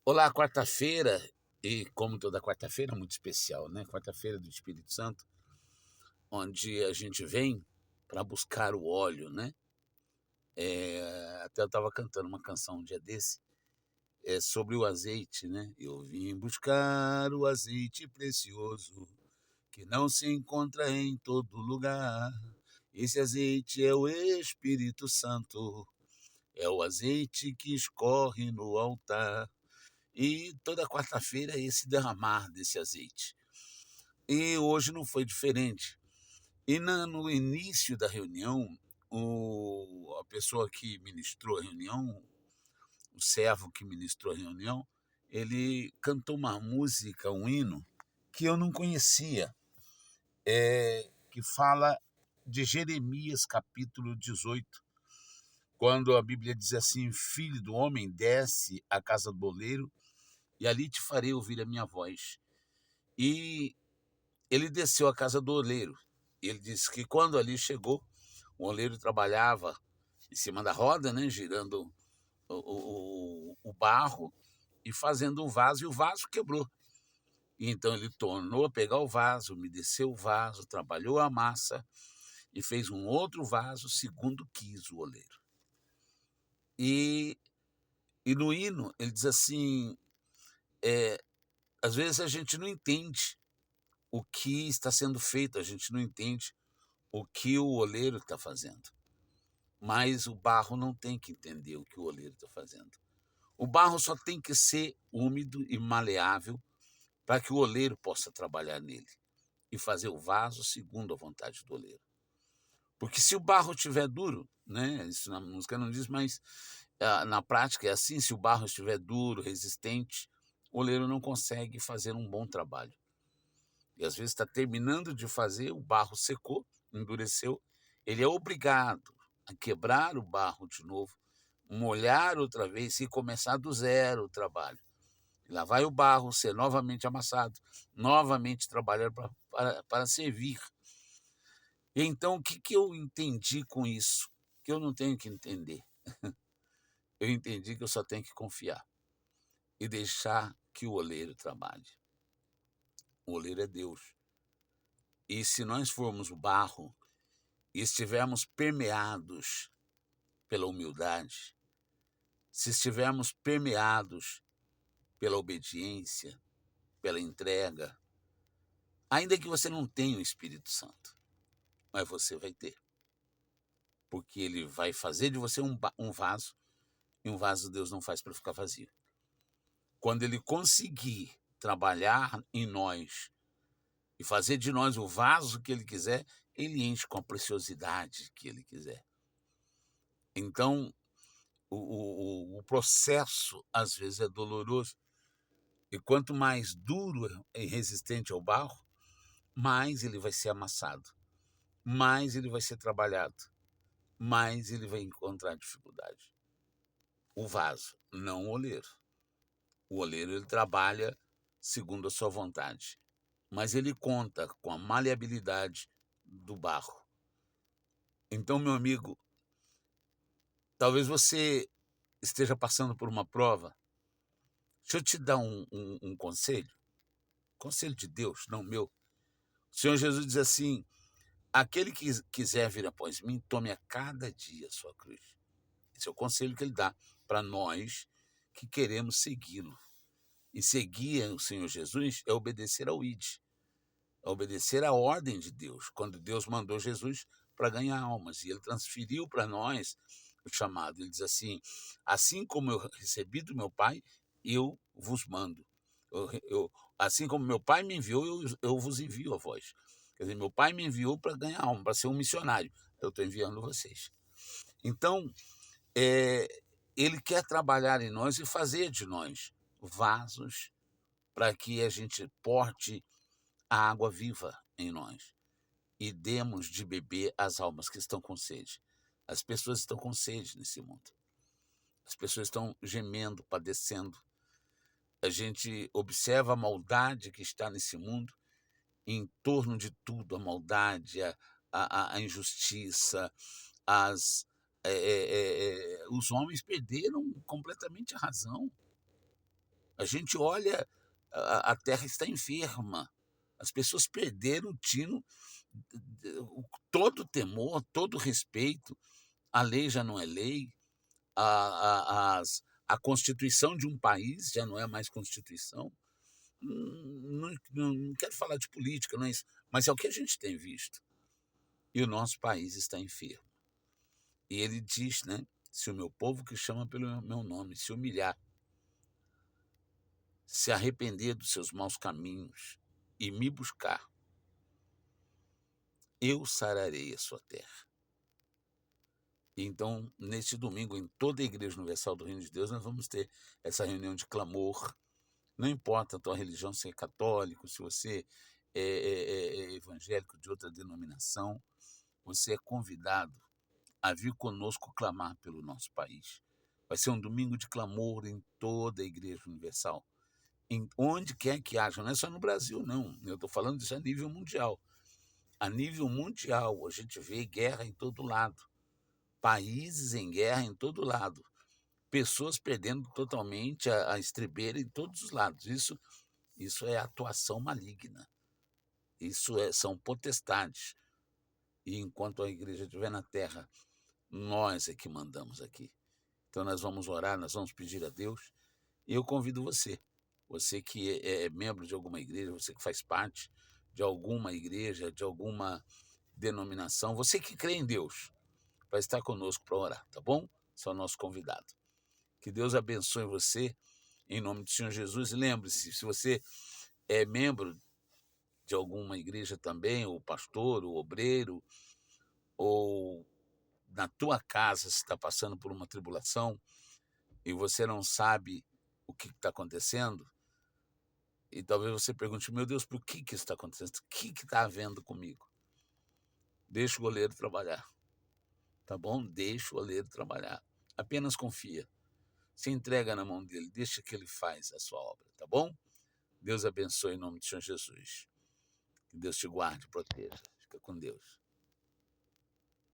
Olá, quarta-feira, e como toda quarta-feira, muito especial, né? Quarta-feira do Espírito Santo, onde a gente vem para buscar o óleo, né? Até eu estava cantando uma canção um dia desse, sobre o azeite, né? Eu vim buscar o azeite precioso, que não se encontra em todo lugar. Esse azeite é o Espírito Santo, é o azeite que escorre no altar. E toda quarta-feira é esse derramar desse azeite. E hoje não foi diferente. No início da reunião, a pessoa que ministrou a reunião, o servo que ministrou a reunião, ele cantou uma música, um hino, que eu não conhecia, que fala de Jeremias capítulo 18, quando a Bíblia diz assim: Filho do homem, desce à casa do oleiro, e ali te farei ouvir a minha voz. E ele desceu à casa do oleiro. Ele disse que quando ali chegou, o oleiro trabalhava em cima da roda, né, girando o barro e fazendo um vaso, e o vaso quebrou. E então ele tornou a pegar o vaso, umedeceu o vaso, trabalhou a massa e fez um outro vaso segundo quis o oleiro. E, e no hino ele diz assim, às vezes a gente não entende o que está sendo feito, a gente não entende o que o oleiro está fazendo. Mas o barro não tem que entender o que o oleiro está fazendo. O barro só tem que ser úmido e maleável para que o oleiro possa trabalhar nele e fazer o vaso segundo a vontade do oleiro. Porque se o barro estiver duro, né, isso na música não diz, mas na prática é assim: se o barro estiver duro, resistente, o oleiro não consegue fazer um bom trabalho. E às vezes está terminando de fazer, o barro secou, endureceu, ele é obrigado a quebrar o barro de novo, molhar outra vez e começar do zero o trabalho. E lá vai o barro ser novamente amassado, novamente trabalhar para servir. E então, o que eu entendi com isso? Que eu não tenho que entender. Eu entendi que eu só tenho que confiar e deixar que o oleiro trabalhe. O oleiro é Deus. E se nós formos o barro e estivermos permeados pela humildade, se estivermos permeados pela obediência, pela entrega, ainda que você não tenha o Espírito Santo, mas você vai ter, porque ele vai fazer de você um vaso, e um vaso Deus não faz para ficar vazio. Quando ele conseguir trabalhar em nós e fazer de nós o vaso que ele quiser, ele enche com a preciosidade que ele quiser. Então, o processo, às vezes, é doloroso. E quanto mais duro e resistente ao barro, mais ele vai ser amassado, mais ele vai ser trabalhado, mais ele vai encontrar dificuldade. O vaso, não o oleiro. O oleiro, ele trabalha segundo a sua vontade, mas ele conta com a maleabilidade do barro. Então, meu amigo, talvez você esteja passando por uma prova. Deixa eu te dar um conselho de Deus, não meu. O Senhor Jesus diz assim: aquele que quiser vir após mim, tome a cada dia a sua cruz. Esse é o conselho que ele dá para nós que queremos segui-lo. E seguir o Senhor Jesus é obedecer ao ID, é obedecer à ordem de Deus. Quando Deus mandou Jesus para ganhar almas, e ele transferiu para nós o chamado. Ele diz assim como eu recebi do meu Pai, eu vos mando. Assim como meu Pai me enviou, eu vos envio a vós. Quer dizer, meu Pai me enviou para ganhar alma, para ser um missionário. Eu estou enviando vocês. Então, é, ele quer trabalhar em nós e fazer de nós vasos para que a gente porte a água viva em nós e demos de beber às almas que estão com sede. As pessoas estão com sede nesse mundo. As pessoas estão gemendo, padecendo. A gente observa a maldade que está nesse mundo, e em torno de tudo, a maldade, a injustiça, as, os homens perderam completamente a razão. A gente olha, a terra está enferma. As pessoas perderam o tino, todo o temor, todo o respeito. A lei já não é lei, a constituição de um país já não é mais constituição. Não quero falar de política, não é isso, mas é o que a gente tem visto. E o nosso país está enfermo. E ele diz, né? Se o meu povo que chama pelo meu nome se humilhar, se arrepender dos seus maus caminhos e me buscar, eu sararei a sua terra. Então, neste domingo, em toda a Igreja Universal do Reino de Deus, nós vamos ter essa reunião de clamor. Não importa a tua religião, se é católico, se você é evangélico de outra denominação, você é convidado a vir conosco clamar pelo nosso país. Vai ser um domingo de clamor em toda a Igreja Universal. Em onde quer que haja, não é só no Brasil, não. Eu estou falando disso a nível mundial. A nível mundial, a gente vê guerra em todo lado. Países em guerra em todo lado. Pessoas perdendo totalmente a estribeira em todos os lados. Isso é atuação maligna. São potestades. E enquanto a igreja estiver na terra, nós é que mandamos aqui. Então nós vamos orar, nós vamos pedir a Deus. E eu convido você que é membro de alguma igreja, você que faz parte de alguma igreja, de alguma denominação, você que crê em Deus, vai estar conosco para orar, tá bom? Você é o nosso convidado. Que Deus abençoe você, em nome do Senhor Jesus. E lembre-se, se você é membro de alguma igreja também, ou pastor, ou obreiro, ou na tua casa se está passando por uma tribulação e você não sabe o que está acontecendo, e talvez você pergunte, meu Deus, por que isso está acontecendo? O que está havendo comigo? Deixa o goleiro trabalhar, tá bom? Deixa o goleiro trabalhar. Apenas confia. Se entrega na mão dele, deixa que ele faz a sua obra, tá bom? Deus abençoe em nome do Senhor Jesus. Que Deus te guarde e proteja. Fica com Deus.